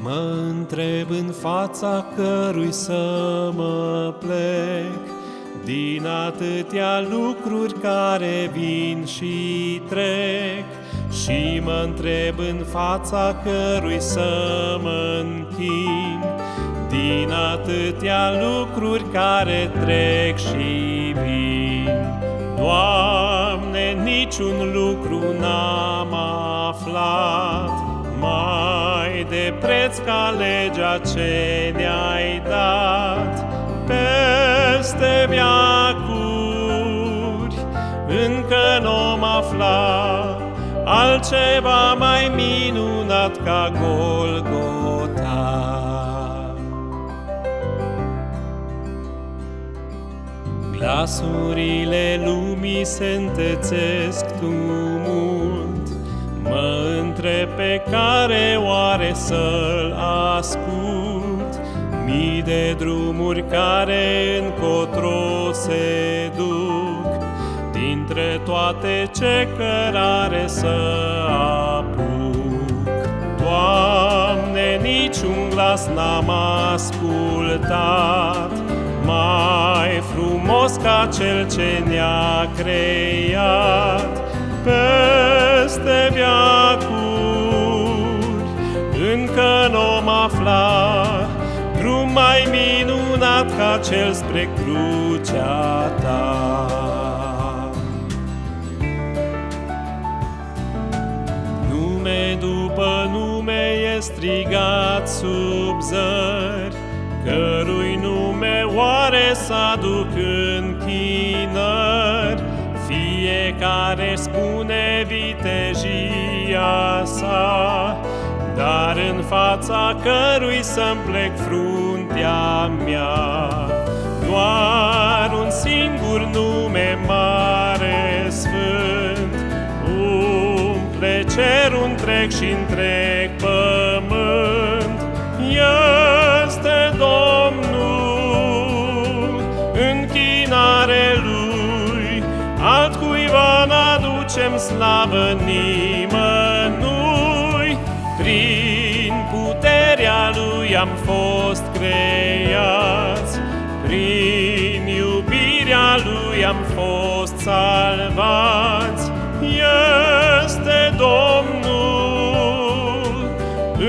Mă întreb în fața cărui să mă plec, din atâtea lucruri care vin și trec. Și mă întreb în fața cărui să mă închin, din atâtea lucruri care trec și vin. Doamne, niciun lucru n-am aflat mai de preț ca legea ce ne-ai dat. Peste veacuri încă n-om afla altceva mai minunat ca Golgota. Glasurile lumii se întețesc tumult, mă întreb pe care oare să-l ascult. Mii de drumuri care încotro se duc, dintre toate ce cărare să apuc. Doamne, niciun glas n-am ascultat mai frumos ca Cel ce ne-a creat. Peste veacuri încă n-om afla drum mai minunat ca Cel spre crucea Ta. Nume după nume e strigat sub zări, cărui nume oare s-aduc închinări. Fiecare spune vitejia sa, dar în fața cărui să-mi plec fruntea mea. Doar un singur nume mare sfânt umple cerul întreg și întreg pământ. Este Domnul, închinare Lui, altcuiva n-aducem slavă nimănui. Prin puterea Lui am fost creați, prin iubirea Lui am fost salvați. Este Domnul,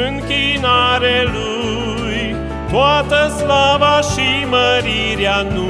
închinare Lui, toată slava și mărirea nu